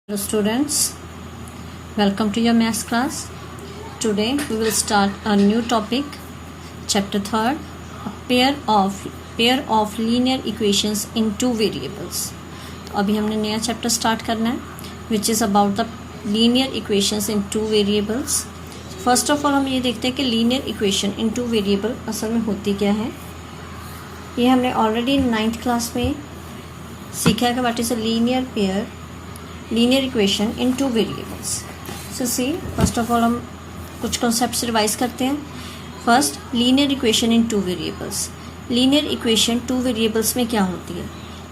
Hello students, welcome to your maths class. Today we will start a new topic, chapter 3rd, a pair of linear equations in two variables. तो अभी हमने नया chapter start करना है which is about the linear equations in two variables. First of all हम ये देखते हैं कि linear equation in two variable असल में होती क्या है. ये हमने ऑलरेडी 9th क्लास में सीखा है कि what is a linear equation in two variables. So see, first of all हम कुछ concepts रिवाइज करते हैं. First, linear equation in two variables. Linear equation two variables में क्या होती है?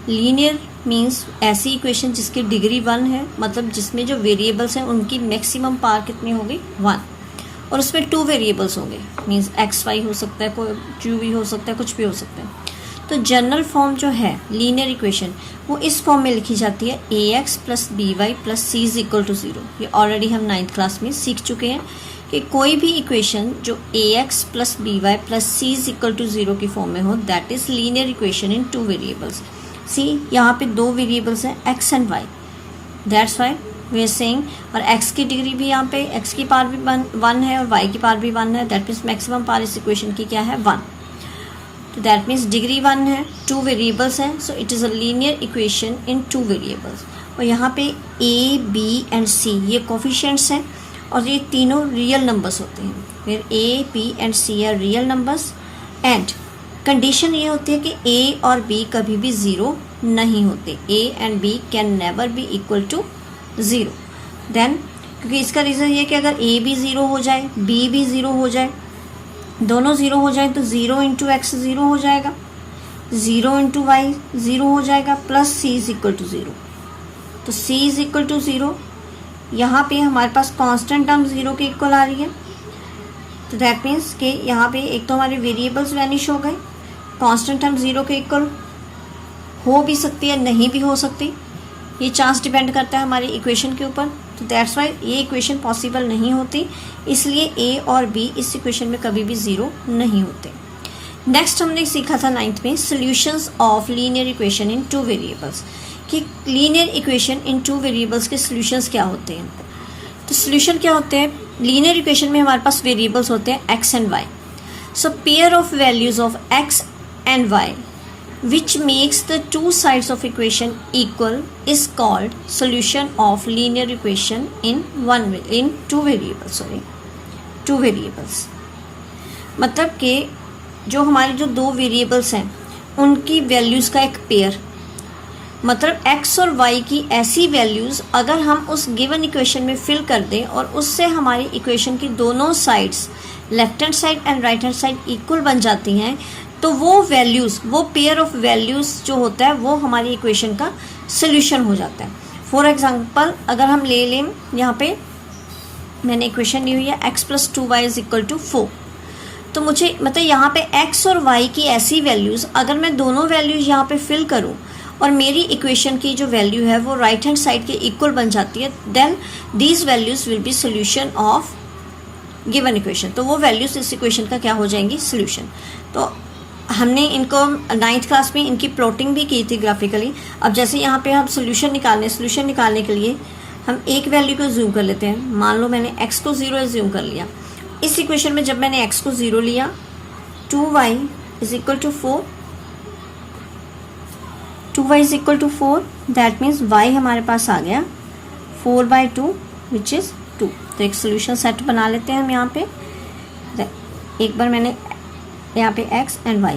Linear means ऐसी equation जिसकी डिग्री 1 है, मतलब जिसमें जो variables हैं उनकी maximum पावर कितनी होगी 1, और उसमें 2 variables होंगे, मीन्स x y हो सकता है, कोई q भी हो सकता है, कुछ भी हो सकता है. तो जनरल फॉर्म जो है लीनियर इक्वेशन वो इस फॉर्म में लिखी जाती है ax plus b y plus c is equal to 0. ये ऑलरेडी हम 9th क्लास में सीख चुके हैं कि कोई भी इक्वेशन जो ax plus b y plus c is equal to 0 की फॉर्म में हो that is linear equation in two variables. See यहाँ पे 2 वेरिएबल्स हैं x and y, that's why we are saying, और x की डिग्री भी यहाँ पे x की पावर भी 1 है और y की पावर भी 1 है, दैट मीन्स मैक्सिमम पावर इस इक्वेशन की क्या है 1. तो दैट मीन्स डिग्री 1 है, 2 वेरिएबल्स हैं, so it is a linear equation in 2 variables. और यहाँ पे a, b एंड c ये कोफिशिएंट्स हैं और ये तीनों रियल नंबर्स होते हैं. फिर a, b and c are real numbers and condition ये होती है कि a और b कभी भी 0 नहीं होते. a and b can never be equal to 0. Then क्योंकि इसका रीज़न ये कि अगर a भी 0 हो जाए, b भी 0 हो जाए, दोनों 0 हो जाए तो 0 इंटू एक्स 0 हो जाएगा, 0 इंटू वाई 0 हो जाएगा, plus c is equal to 0. तो c इज इक्वल टू 0, यहाँ पे हमारे पास कांस्टेंट टर्म 0 के इक्वल आ रही है. तो दैट मीन्स कि यहाँ पे एक तो हमारे वेरिएबल्स वैनिश हो गए, कांस्टेंट टर्म 0 के इक्वल हो भी सकती है, नहीं भी हो सकती, ये चांस डिपेंड करता है हमारी इक्वेशन के ऊपर. तो दैट्स वाई ये इक्वेशन पॉसिबल नहीं होती, इसलिए a और b इस इक्वेशन में कभी भी 0 नहीं होते. नेक्स्ट हमने सीखा था 9th में solutions of linear equation in 2 variables, कि लीनियर इक्वेशन इन 2 वेरिएबल्स के सॉल्यूशंस क्या होते हैं. तो सॉल्यूशन क्या होते हैं? लीनियर इक्वेशन में हमारे पास वेरिएबल्स होते हैं x and y. So pair of values of x and y which makes the two sides of equation equal is called solution of linear equation in two variables. मतलब कि जो हमारे जो 2 variables हैं उनकी वैल्यूज़ का एक पेयर, मतलब x और y की ऐसी वैल्यूज़ अगर हम उस गिवन इक्वेशन में फिल कर दें और उससे हमारी इक्वेशन की दोनों sides left hand side and right hand side equal बन जाती हैं, तो वो वैल्यूज़, वो पेयर ऑफ वैल्यूज़ जो होता है वो हमारी इक्वेशन का सोल्यूशन हो जाता है. फॉर एग्जांपल अगर हम ले लें, यहाँ पे मैंने इक्वेशन ली हुई है x plus 2y is equal to 4. तो मुझे मतलब यहाँ पे x और y की ऐसी वैल्यूज़ अगर मैं दोनों वैल्यूज़ यहाँ पे फिल करूँ और मेरी इक्वेशन की जो वैल्यू है वो राइट हैंड साइड के इक्वल बन जाती है, then these values will be solution of given equation. तो वो वैल्यूज़ इस इक्वेशन का क्या हो जाएंगी? सोल्यूशन. तो हमने इनको 9th क्लास में इनकी प्लॉटिंग भी की थी ग्राफिकली. अब जैसे यहाँ पे हम सोल्यूशन निकालने के लिए हम एक वैल्यू को जूम कर लेते हैं. मान लो मैंने x को 0 जूम कर लिया. इस इक्वेशन में जब मैंने x को 0 लिया, 2y is equal to 4, 2y is equal to 4, that means y हमारे पास आ गया 4/2 विच इज़ 2. तो एक सोल्यूशन सेट बना लेते हैं हम यहाँ पे. एक बार मैंने यहाँ पे x एंड y,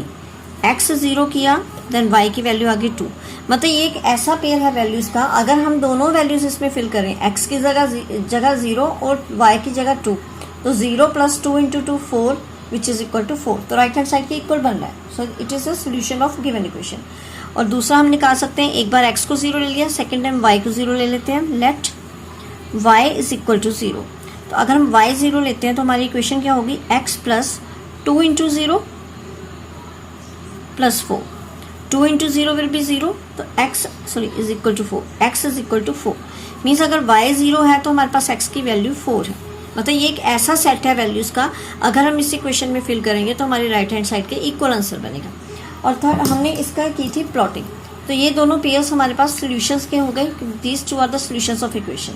x 0 किया, देन y की वैल्यू आ गई 2. मतलब ये एक ऐसा पेयर है वैल्यूज़ का, अगर हम दोनों वैल्यूज़ इसमें फिल करें, x की जगह 0 और y की जगह 2, तो 0 plus 2 into 2 4 which is equal to 4. तो राइट हैंड साइड के इक्वल बन रहा है. So it is a solution of given equation. और दूसरा हम निकाल सकते हैं, एक बार x को 0 ले लिया, सेकेंड टाइम y को 0 ले लेते हैं, let y is equal to 0. तो अगर हम y 0 लेते हैं तो हमारी इक्वेशन क्या होगी? x plus 2 into 0 plus 4. 2 into 0 will be 0, तो is equal to 4. x is equal to 4 means अगर y 0 है तो हमारे पास x की वैल्यू 4 है. मतलब ये एक ऐसा सेट है वैल्यूज़ का, अगर हम इस इक्वेशन में फिल करेंगे तो हमारी राइट हैंड साइड के इक्वल आंसर बनेगा. और थर्ड हमने इसका की थी प्लॉटिंग. तो ये दोनों पेयर्स हमारे पास सॉल्यूशंस के हो गए, these two are the solutions of equation.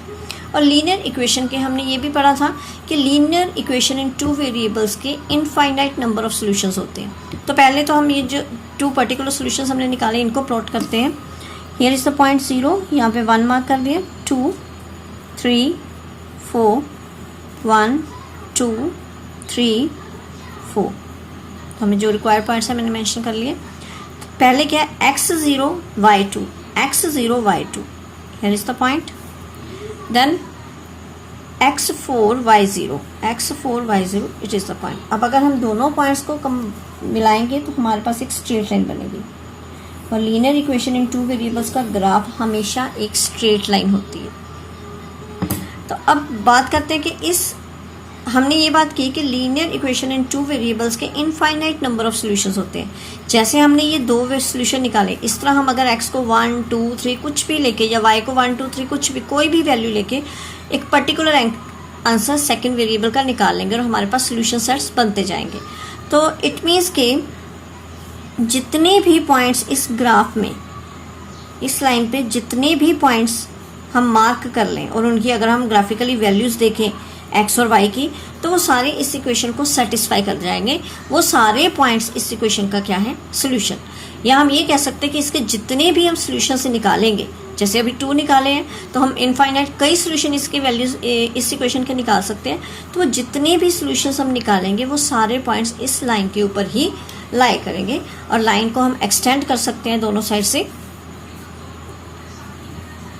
और लीनियर इक्वेशन के हमने ये भी पढ़ा था कि linear equation in two variables के इनफाइनाइट नंबर ऑफ सॉल्यूशंस होते हैं। तो पहले तो हम ये जो टू पर्टिकुलर सॉल्यूशंस हमने निकाले इनको प्लॉट करते हैं। हियर इज द पॉइंट 0, यहाँ पे 1 मार्क कर दिया, 2 3 4 1 2 3 4। तो हमें जो रिक्वायर्ड पॉइंट्स है मैंने मेंशन कर लिए। पहले क्या है x0 y2, x0 y2, here is the point. Then x4 y0, x4 y0, it is the point. अब अगर हम दोनों पॉइंट्स को मिलाएंगे तो हमारे पास एक स्ट्रेट लाइन बनेगी। और linear equation in two variables का ग्राफ हमेशा एक स्ट्रेट लाइन होती है। तो अब बात करते हैं कि हमने ये बात की कि linear equation in two variables के इनफाइनाइट नंबर ऑफ सॉल्यूशंस होते हैं। जैसे हमने ये 2 सॉल्यूशन निकाले, इस तरह हम अगर x को 1 2 3 कुछ भी लेके या y को 1 2 3 कुछ भी कोई भी वैल्यू लेके एक पर्टिकुलर आंसर सेकंड वेरिएबल का निकाल लेंगे और हमारे पास सॉल्यूशन सेट्स बनते जाएंगे। तो इट मीन्स कि जितने भी पॉइंट्स इस ग्राफ में, इस लाइन पे जितने भी पॉइंट्स हम मार्क कर लें और उनकी अगर हम ग्राफिकली वैल्यूज़ देखें x और y की, तो वो सारे इस इक्वेशन को सेटिस्फाई कर जाएंगे। वो सारे पॉइंट्स इस इक्वेशन का क्या है, सोल्यूशन। या हम ये कह सकते हैं कि इसके जितने भी हम सोल्यूशन से निकालेंगे, जैसे अभी 2 निकाले हैं तो हम इनफाइनाइट कई सोल्यूशन इसके वैल्यूज इस इक्वेशन के निकाल सकते हैं। तो वो जितने भी सोल्यूशंस हम निकालेंगे वो सारे पॉइंट्स इस लाइन के ऊपर ही लाई करेंगे। और लाइन को हम एक्सटेंड कर सकते हैं दोनों साइड से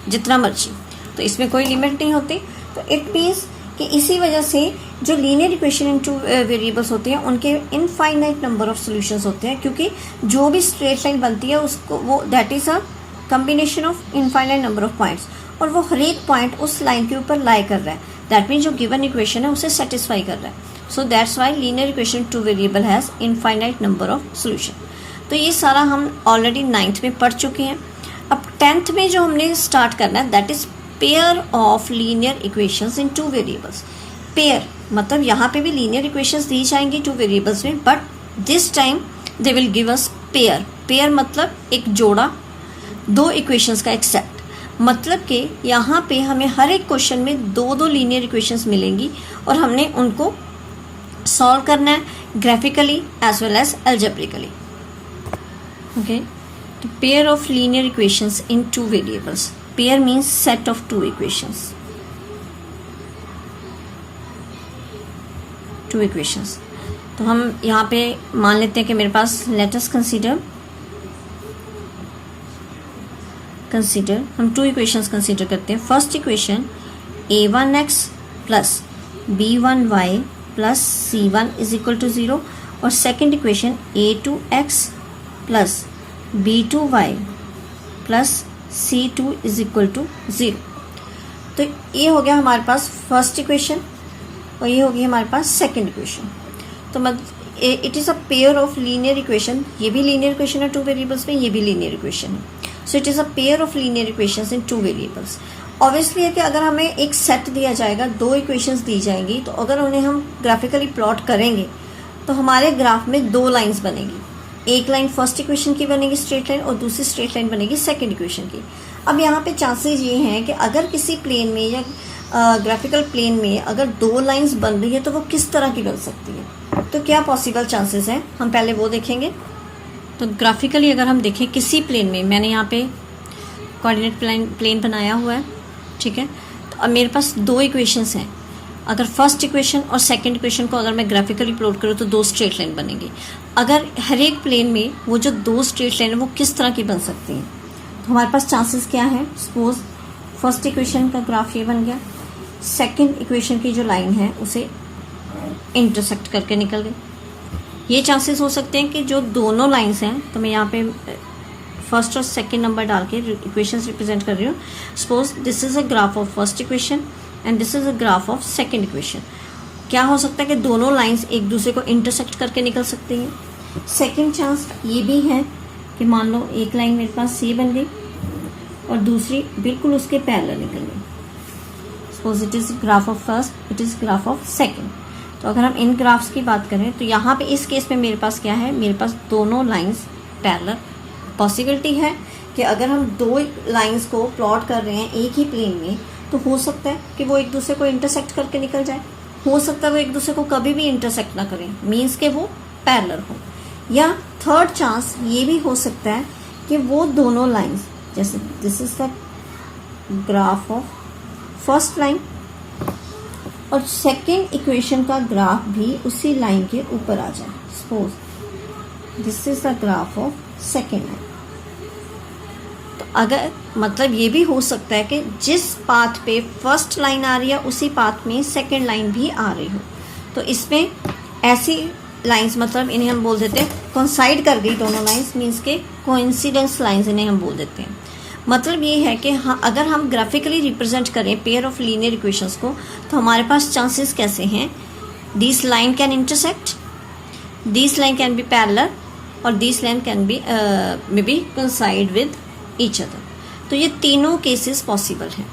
जितना मर्जी, तो इसमें कोई लिमिट नहीं होती। तो इट मीन्स कि इसी वजह से जो linear equation in two variables होते हैं उनके इनफाइनाइट नंबर ऑफ सॉल्यूशंस होते हैं, क्योंकि जो भी स्ट्रेट लाइन बनती है उसको वो that is a combination of infinite number of points, और वो हर एक पॉइंट उस लाइन के ऊपर लाई कर रहा है। दैट मीन्स जो गिवन इक्वेशन है उसे सेटिस्फाई कर रहा है। So that's why linear equation two variable has infinite number of solution. तो ये सारा हम ऑलरेडी 9th में पढ़ चुके हैं। अब 10th में जो हमने स्टार्ट करना है that is pair of linear equations in two variables. Pair मतलब यहाँ पे भी लीनियर इक्वेशंस दी जाएंगी टू वेरिएबल्स में, but this time they will give us pair. Pair मतलब एक जोड़ा, 2 इक्वेशंस का एक सेट। मतलब कि यहाँ पे हमें हर एक क्वेश्चन में 2 लीनियर इक्वेशंस मिलेंगी और हमने उनको सॉल्व करना है graphically as well as algebraically. Okay, तो pair of linear equations in two variables. Pair means set of 2 equations, 2 equations. तो हम यहाँ पे मान लेते हैं कि मेरे पास लेट अस कंसीडर हम 2 इक्वेशंस कंसीडर करते हैं। First equation a1x plus b1y plus c1 is equal to 0, और second equation a2x plus b2y plus c2 is equal to 0। तो ये हो गया हमारे पास फर्स्ट इक्वेशन और ये होगी हमारे पास सेकेंड इक्वेशन। तो मतलब it is a pair of linear equation. ये भी लीनियर इक्वेशन है 2 वेरिएबल्स में, ये भी लीनियर इक्वेशन है। So it is a pair of linear equations in 2 variables. Obviously है कि अगर हमें एक सेट दिया जाएगा, 2 इक्वेशंस दी जाएंगी, तो अगर उन्हें हम ग्राफिकली प्लॉट करेंगे तो हमारे ग्राफ में 2 लाइंस बनेगी। एक लाइन फर्स्ट इक्वेशन की बनेगी स्ट्रेट लाइन और दूसरी स्ट्रेट लाइन बनेगी सेकेंड इक्वेशन की। अब यहाँ पे चांसेस ये हैं कि अगर किसी प्लेन में या ग्राफिकल प्लेन में अगर 2 लाइंस बन रही है तो वो किस तरह की बन सकती है, तो क्या पॉसिबल चांसेस हैं, हम पहले वो देखेंगे। तो ग्राफिकली अगर हम देखें किसी प्लेन में, मैंने यहाँ पे कोऑर्डिनेट प्लेन बनाया हुआ है, ठीक है। तो अब मेरे पास 2 इक्वेशंस हैं। अगर फर्स्ट इक्वेशन और सेकंड इक्वेशन को अगर मैं ग्राफिकली प्लॉट करूँ तो 2 स्ट्रेट लाइन बनेगी। अगर हर एक प्लेन में वो जो 2 स्ट्रेट लाइन है वो किस तरह की बन सकती हैं, तो हमारे पास चांसेस क्या है। सपोज फर्स्ट इक्वेशन का ग्राफ ये बन गया, सेकंड इक्वेशन की जो लाइन है उसे इंटरसेक्ट करके निकल गई। ये चांसेस हो सकते हैं कि जो दोनों लाइंस हैं, तो मैं यहाँ पे फर्स्ट और सेकंड नंबर डाल के इक्वेशंस रिप्रेजेंट कर रही हूँ। Suppose this is a graph of first equation and this is a graph of second equation. क्या हो सकता है कि दोनों लाइंस एक दूसरे को इंटरसेक्ट करके निकल सकती हैं। सेकंड चांस ये भी है कि मान लो एक लाइन मेरे पास ये बन गई और दूसरी बिल्कुल उसके पैरेलल निकल गई। Suppose it is graph of first, it is graph of second. तो अगर हम इन ग्राफ्स की बात करें तो यहाँ पे इस केस में मेरे पास क्या है, मेरे पास दोनों लाइंस पैरेलल। पॉसिबिलिटी है कि अगर हम दो लाइंस को प्लॉट कर रहे हैं एक ही प्लेन में, तो हो सकता है कि वो एक दूसरे को इंटरसेक्ट करके निकल जाए, हो सकता है वो एक दूसरे को कभी भी इंटरसेक्ट ना करें, मीन्स के वो पैरेलल हो। या थर्ड चांस ये भी हो सकता है कि वो दोनों लाइंस, जैसे this is the graph of first line और सेकेंड इक्वेशन का ग्राफ भी उसी लाइन के ऊपर आ जाए। Suppose this is the graph of second line. तो अगर मतलब ये भी हो सकता है कि जिस पाथ पे फर्स्ट लाइन आ रही है उसी पाथ में सेकेंड लाइन भी आ रही हो। तो इसमें ऐसी लाइंस, मतलब इन्हें हम बोल देते हैं कोइंसाइड कर गई दोनों लाइंस, मीन्स के कोइंसिडेंस लाइंस इन्हें हम बोल देते हैं। मतलब ये है कि हाँ, अगर हम ग्राफिकली रिप्रेजेंट करें पेयर ऑफ लीनियर इक्वेशंस को, तो हमारे पास चांसेस कैसे हैं, this line can intersect, this line can be parallel और this line can be maybe coincide with each other. तो ये तीनों केसेस पॉसिबल हैं।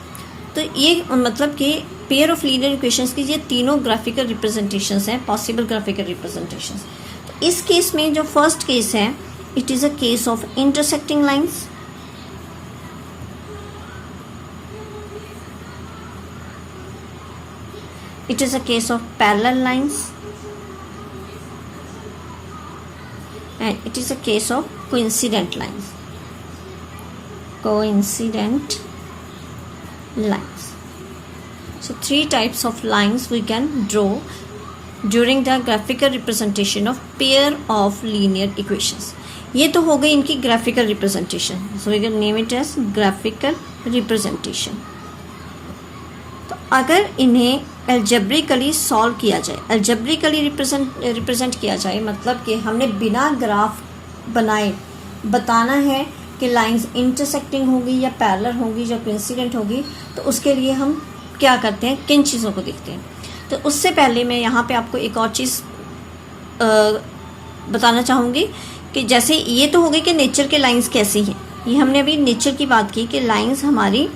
तो ये मतलब कि पेयर ऑफ लीनियर इक्वेशंस की ये तीनों ग्राफिकल रिप्रेजेंटेशंस हैं, पॉसिबल ग्राफिकल रिप्रेजेंटेशंस। तो इस केस में जो फर्स्ट केस है, it is a case of intersecting lines. It is a case of parallel lines and it is a case of coincident lines. Coincident lines. So three types of lines we can draw during the graphical representation of pair of linear equations. ये तो हो गई इनकी graphical representation. So we can name it as graphical representation. तो अगर इन्हें algebraically solve किया जाए, एल्जेब्रिकली रिप्रेजेंट किया जाए, मतलब कि हमने बिना ग्राफ बनाए बताना है कि लाइंस इंटरसेक्टिंग होगी या पैरेलल होगी या कोइंसिडेंट होगी, तो उसके लिए हम क्या करते हैं, किन चीज़ों को देखते हैं। तो उससे पहले मैं यहाँ पे आपको एक और चीज़ बताना चाहूँगी कि जैसे ये तो हो गई कि नेचर के लाइंस कैसी हैं, ये हमने अभी नेचर की बात की कि लाइंस हमारी,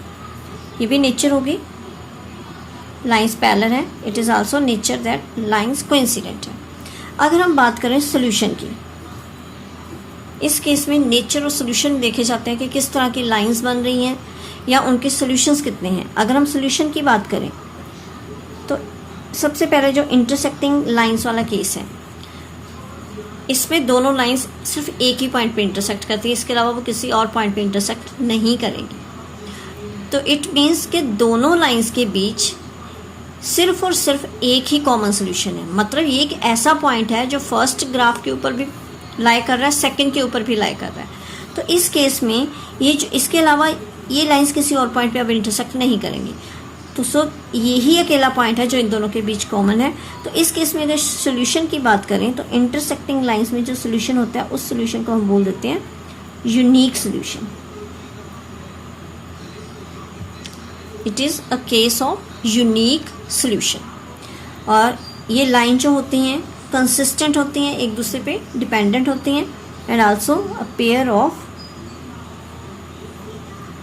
ये भी नेचर होगी, लाइंस पैरेलल है, it is also nature that lines coincident है। अगर हम बात करें सोल्यूशन की, इस केस में नेचर और सोल्यूशन देखे जाते हैं कि किस तरह की लाइंस बन रही हैं या उनके सोल्यूशंस कितने हैं। अगर हम सोल्यूशन की बात करें तो सबसे पहले जो इंटरसेक्टिंग लाइंस वाला केस है, इसमें दोनों लाइंस सिर्फ एक ही पॉइंट पे इंटरसेक्ट करती है, इसके अलावा वो किसी और पॉइंट पे इंटरसेक्ट नहीं करेंगी। तो इट मीन्स कि दोनों लाइंस के बीच सिर्फ और सिर्फ एक ही कॉमन सोल्यूशन है। मतलब ये एक ऐसा पॉइंट है जो फर्स्ट ग्राफ के ऊपर भी लाई कर रहा है, सेकंड के ऊपर भी लाई कर रहा है। तो इस केस में ये जो, इसके अलावा ये लाइंस किसी और पॉइंट पे अब इंटरसेक्ट नहीं करेंगी। तो सो यही अकेला पॉइंट है जो इन दोनों के बीच कॉमन है। तो इस केस में अगर सोल्यूशन की बात करें तो इंटरसेक्टिंग लाइंस में जो सोल्यूशन होता है उस सोल्यूशन को हम बोल देते हैं unique solution. It is a case of unique solution. और ये लाइन जो होती हैं कंसिस्टेंट होती हैं, एक दूसरे पे डिपेंडेंट होती हैं, and also a pair of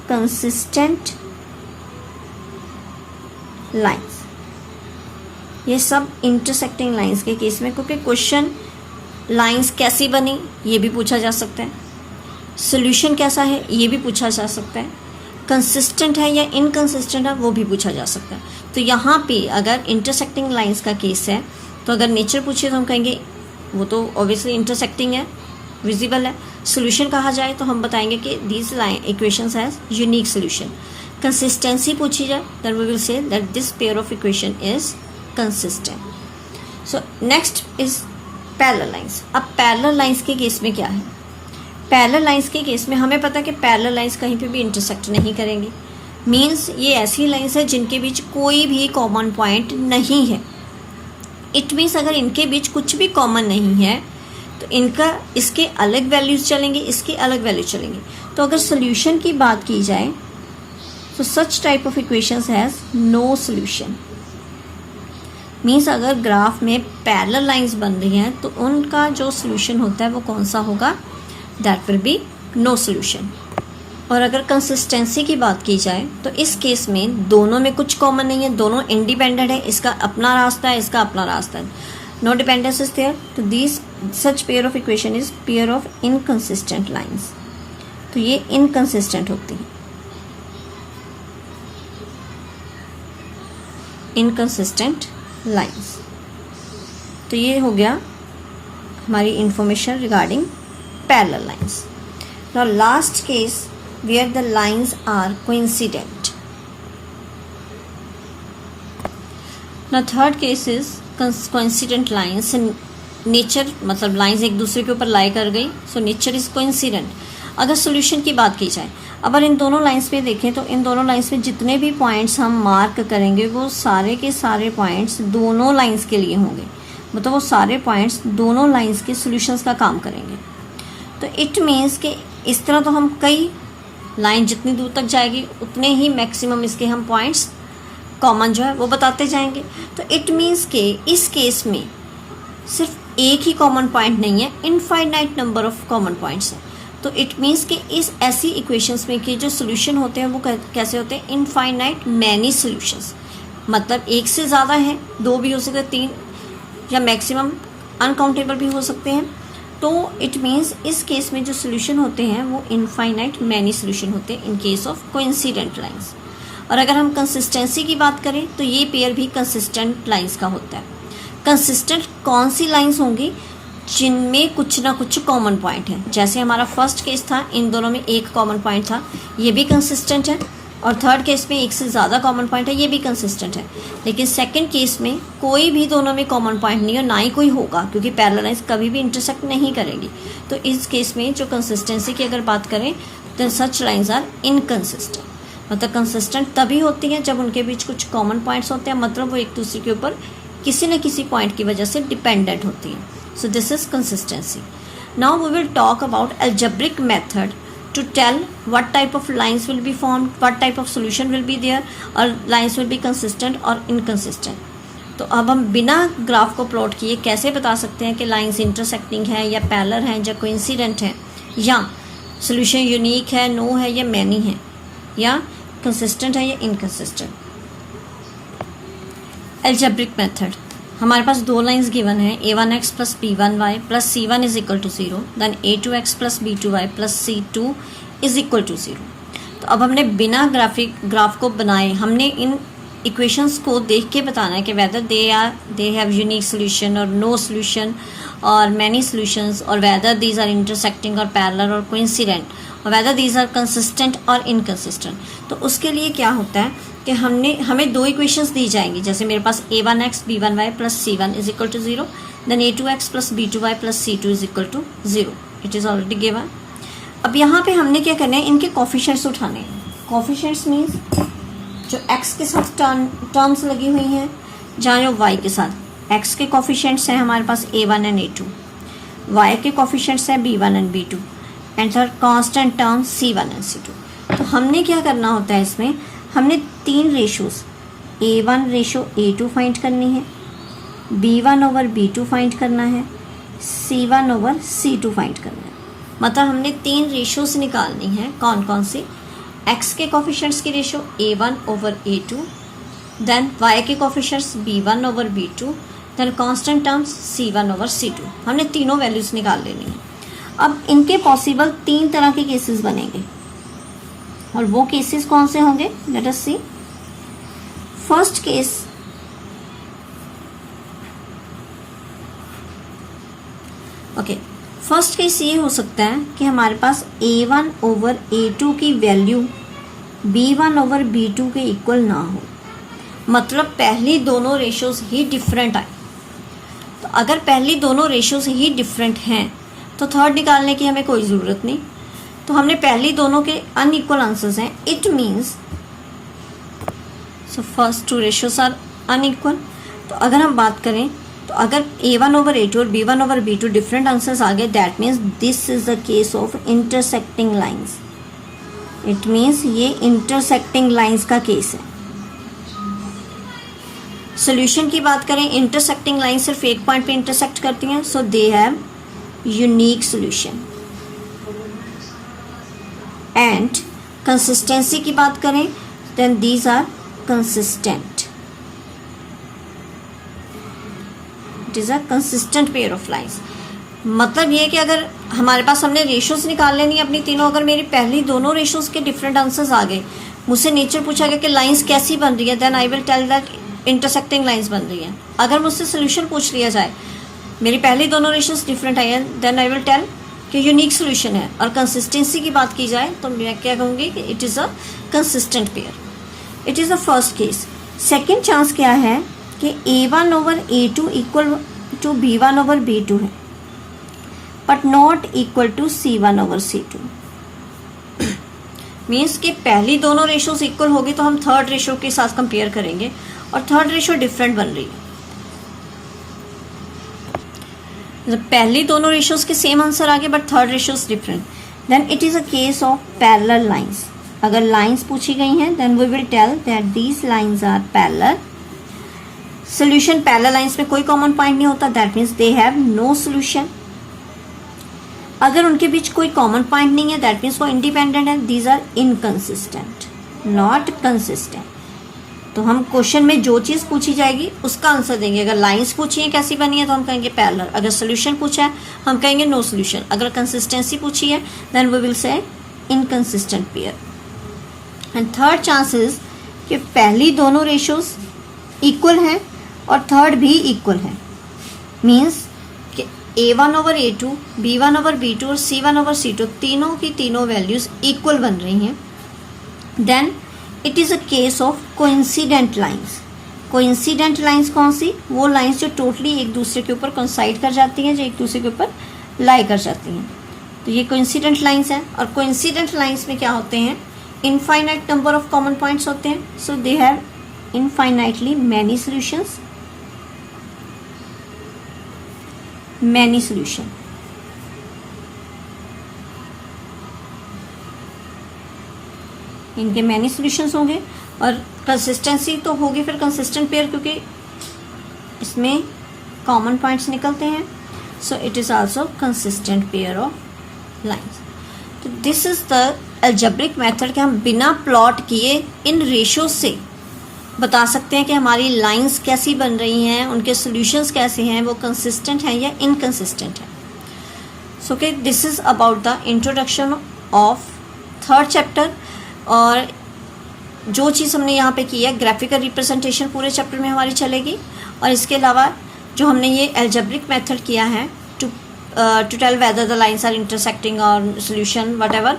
consistent lines. ये सब इंटरसेक्टिंग लाइंस के केस में, क्योंकि क्वेश्चन लाइंस कैसी बनी ये भी पूछा जा सकता है, सोल्यूशन कैसा है ये भी पूछा जा सकता है, कंसिस्टेंट है या इनकंसिस्टेंट है वो भी पूछा जा सकता है। तो यहाँ पे अगर इंटरसेक्टिंग लाइंस का केस है तो अगर नेचर पूछे तो हम कहेंगे वो तो ऑब्वियसली इंटरसेक्टिंग है, विजिबल है। सोल्यूशन कहा जाए तो हम बताएंगे कि these line equations has unique solution. Consistency पूछी जाए then we will say that this pair of equation is consistent. So next is parallel lines. अब पैरेलल लाइंस के केस में क्या है, पैरेलल लाइंस के केस में हमें पता है कि पैरेलल लाइंस कहीं पे भी इंटरसेक्ट नहीं करेंगी। मीन्स ये ऐसी लाइंस है जिनके बीच कोई भी कॉमन पॉइंट नहीं है। इट मीन्स अगर इनके बीच कुछ भी कॉमन नहीं है तो इनका इसके अलग वैल्यूज चलेंगे, इसके अलग वैल्यूज चलेंगे। तो अगर सोल्यूशन की बात की जाए तो such type of equations has no solution. Means अगर ग्राफ में पैरेलल लाइंस बन रही हैं तो उनका जो सोल्यूशन होता है वो कौन सा होगा, that will be no solution. और अगर कंसिस्टेंसी की बात की जाए तो इस केस में दोनों में कुछ कॉमन नहीं है, दोनों इंडिपेंडेंट है, इसका अपना रास्ता है, इसका अपना रास्ता है, नो डिपेंडेंस इज देयर। तो this such pair of equation is pair of inconsistent lines. तो ये इनकंसिस्टेंट होती है, इनकंसिस्टेंट लाइंस। तो ये हो गया हमारी information regarding parallel lines. Now last case where the lines are coincident. Now third case is coincident lines. Nature मतलब लाइंस एक दूसरे के ऊपर लाई कर गई, सो नेचर इज कोइंसिडेंट। अगर सोल्यूशन की बात की जाए, अगर इन दोनों लाइंस में देखें तो इन दोनों लाइंस में जितने भी पॉइंट्स हम मार्क करेंगे वो सारे के सारे पॉइंट्स दोनों लाइंस के लिए होंगे, मतलब वो सारे पॉइंट्स दोनों लाइंस के सॉल्यूशंस का काम करेंगे। तो इट मीन्स कि इस तरह तो हम कई लाइन जितनी दूर तक जाएगी उतने ही मैक्सिमम इसके हम पॉइंट्स कॉमन जो है वो बताते जाएंगे। तो इट मीन्स कि इस केस में सिर्फ एक ही कॉमन पॉइंट नहीं है, infinite number of common points हैं। तो इट मीन्स कि इस ऐसी इक्वेशंस में कि जो सोल्यूशन होते हैं वो कैसे होते हैं, इनफाइनाइट मैनी सोल्यूशंस, मतलब एक से ज़्यादा है, दो भी हो सकते हैं, तीन या मैक्सिमम अनकाउंटेबल भी हो सकते हैं। तो इट मीन्स इस केस में जो सोल्यूशन होते हैं वो इनफाइनाइट मैनी सोल्यूशन होते हैं in case of coincident lines. और अगर हम कंसिस्टेंसी की बात करें तो ये पेयर भी कंसिस्टेंट लाइंस का होता है। कंसिस्टेंट कौन सी लाइंस होंगी, जिनमें कुछ ना कुछ कॉमन पॉइंट है। जैसे हमारा फर्स्ट केस था, इन दोनों में एक कॉमन पॉइंट था, ये भी कंसिस्टेंट है। और थर्ड केस में एक से ज़्यादा कॉमन पॉइंट है, ये भी कंसिस्टेंट है। लेकिन सेकंड केस में कोई भी दोनों में कॉमन पॉइंट नहीं है, ना ही कोई होगा, क्योंकि पैरेलल लाइंस कभी भी इंटरसेक्ट नहीं करेगी। तो इस केस में जो कंसिस्टेंसी की अगर बात करें तो सच लाइंस आर इनकंसिस्टेंट। मतलब कंसिस्टेंट तभी होती हैं जब उनके बीच कुछ कॉमन पॉइंट्स होते हैं, मतलब वो एक दूसरे के ऊपर किसी न किसी पॉइंट की वजह से डिपेंडेंट होती हैं। So this is consistency. Now we will talk about algebraic method to tell what type of lines will be formed, what type of solution will be there, और lines will be consistent और inconsistent। तो अब हम बिना graph को plot किए कैसे बता सकते हैं कि लाइंस इंटरसेक्टिंग है या पैरेलल हैं या कोइंसिडेंट है, या सोल्यूशन यूनिक है, नो है या मैनी है, या कंसिस्टेंट है या इनकंसिस्टेंट। एल्जेब्रिक मेथड, हमारे पास दो लाइंस गिवन है, a1x plus b1y plus c1 is equal to 0, then a2x plus b2y plus c2 is equal to 0। तो अब हमने बिना ग्राफ को बनाए हमने इन इक्वेशंस को देख के बताना है कि whether they have unique solution और नो सोल्यूशन और मैनी सॉल्यूशंस, और वेदर दीज आर इंटरसेक्टिंग और पैरेलल और कोइंसिडेंट, और वेदर दीज आर कंसिस्टेंट और इनकंसिस्टेंट। तो उसके लिए क्या होता है कि हमें दो इक्वेशंस दी जाएंगी। जैसे मेरे पास a1x b1y plus c1 is equal to 0, then a2x plus b2y plus c2 is equal to 0। It is already given. अब यहाँ पे हमने क्या करना है, इनके कोफिशिएंट्स उठाने हैं। कोफिशिएंट्स मीन्स जो x के साथ टर्म्स लगी हुई हैं, जहाँ जो y के साथ x के कोफिशिएंट्स हैं हमारे पास a1 एंड a2, y के कोफिशिएंट्स हैं b1 and b2, and third constant term c1 and c2। तो हमने क्या करना होता है, इसमें हमने तीन ratios a1 ratio a2 find करनी है, b1 ओवर b2 फाइंड करना है, c1 ओवर c2 फाइंड करना है। मतलब हमने तीन रेशोज़ निकालनी है। कौन कौन सी, x के कोफिशिएंट्स की ratio a1 over a2, then y के coefficients b1 over b2, then constant terms c1 over c2। हमने तीनों वैल्यूज़ निकाल लेनी है। अब इनके पॉसिबल तीन तरह के केसेस बनेंगे, और वो केसेस कौन से होंगे, let us see. First case, okay, first case ये हो सकता है कि हमारे पास a1 ओवर a2 की वैल्यू b1 ओवर b2 के इक्वल ना हो, मतलब पहली दोनों रेशोज़ ही डिफरेंट आए। तो अगर पहली दोनों रेशोज़ ही डिफरेंट हैं तो थर्ड निकालने की हमें कोई ज़रूरत नहीं। तो हमने पहली दोनों के अनइक्वल आंसर्स हैं, it means so first two ratios are unequal. तो अगर हम बात करें तो अगर a1 ओवर a2 और b1 over b2 different answers आ गए, that means this is the case of intersecting lines. It means ये इंटरसेक्टिंग लाइंस का केस है। सोल्यूशन की बात करें, इंटरसेक्टिंग लाइन सिर्फ एक पॉइंट पे इंटरसेक्ट करती हैं, so they have unique solution. And consistency की बात करें, then these are consistent. It is a consistent pair of lines. मतलब ये कि अगर हमारे पास हमने रेशोज़ निकाल लेनी है अपनी तीनों, अगर मेरी पहली दोनों रेशोज़ के डिफरेंट आंसर्स आ गए, मुझसे नेचर पूछा गया कि लाइंस कैसी बन रही है, then I will tell that intersecting lines बन रही हैं। अगर मुझसे सोल्यूशन पूछ लिया जाए, मेरी पहली दोनों रेशोज़ डिफरेंट आई हैं, देन आई विल टेल कि यूनिक सोल्यूशन है। और कंसिस्टेंसी की बात की जाए तो मैं क्या कहूँगी कि it is a consistent pair. It is a first case. Second chance क्या है कि A1/A2 इक्वल टू B1/B2 है, but not equal to C1/C2। Means कि पहली दोनों रेशोज इक्वल होगी तो हम थर्ड रेशो के साथ कंपेयर करेंगे और थर्ड रेशो डिफरेंट बन रही है। जब पहली दोनों रेशोज के सेम आंसर आ गए but third ratios different, then it is a case of parallel lines. अगर लाइंस पूछी गई हैं then we will tell that these lines are parallel. Solution parallel lines में कोई कॉमन पॉइंट नहीं होता, that means they have no solution. अगर उनके बीच कोई कॉमन पॉइंट नहीं है दैट मीन्स वो इंडिपेंडेंट है, these are inconsistent, not consistent. तो हम क्वेश्चन में जो चीज़ पूछी जाएगी उसका आंसर देंगे। अगर लाइंस पूछी है कैसी बनी है तो हम कहेंगे पैरेलल। अगर सोल्यूशन पूछा है हम कहेंगे नो सोल्यूशन। अगर कंसिस्टेंसी पूछी है then we will say inconsistent pair. And third chance is कि पहली दोनों रेशोज इक्वल हैं और थर्ड भी इक्वल है। मीन्स कि A1/A2, B1/B2 और C1/C2 तीनों की तीनों वैल्यूज इक्वल बन रही हैं। Then it is a case of coincident lines. Coincident lines कौन सी? वो लाइंस जो टोटली एक दूसरे के ऊपर कोइंसाइड कर जाती हैं, जो एक दूसरे के ऊपर लाई कर जाती हैं, तो ये कोइंसिडेंट लाइंस हैं। और कोइंसिडेंट लाइंस में क्या होते हैं? Infinite number of common points होते हैं। So they have infinitely many solutions, many solution. इनके मैनी सॉल्यूशंस होंगे और कंसिस्टेंसी तो होगी फिर कंसिस्टेंट पेयर, क्योंकि इसमें कॉमन पॉइंट्स निकलते हैं। So it is also consistent pair of lines. तो this is the algebraic method कि हम बिना प्लॉट किए इन रेशोज से बता सकते हैं कि हमारी लाइंस कैसी बन रही हैं, उनके सॉल्यूशंस कैसे हैं, वो कंसिस्टेंट हैं या इनकंसिस्टेंट हैं। सो कि this is about the introduction of third chapter. और जो चीज़ हमने यहाँ पे की है ग्राफिकल रिप्रेजेंटेशन पूरे चैप्टर में हमारी चलेगी। और इसके अलावा जो हमने ये अलजेब्रिक मेथड किया है to tell whether the lines are intersecting और solution whatever,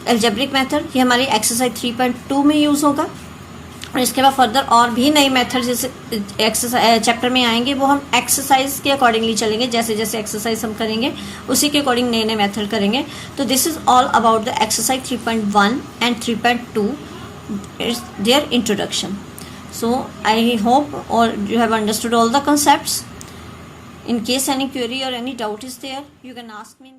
algebraic method, ये हमारी एक्सरसाइज 3.2 में यूज़ होगा। और इसके बाद फर्दर और भी नए मेथड जैसे एक्सरसाइज चैप्टर में आएंगे, वो हम एक्सरसाइज के अकॉर्डिंगली चलेंगे। जैसे जैसे एक्सरसाइज हम करेंगे उसी के अकॉर्डिंग नए नए मेथड करेंगे। तो this is all about the exercise 3.1 and 3.2 their introduction. So I hope और you have understood all the concepts. In case any query or any doubt is there, you can ask me in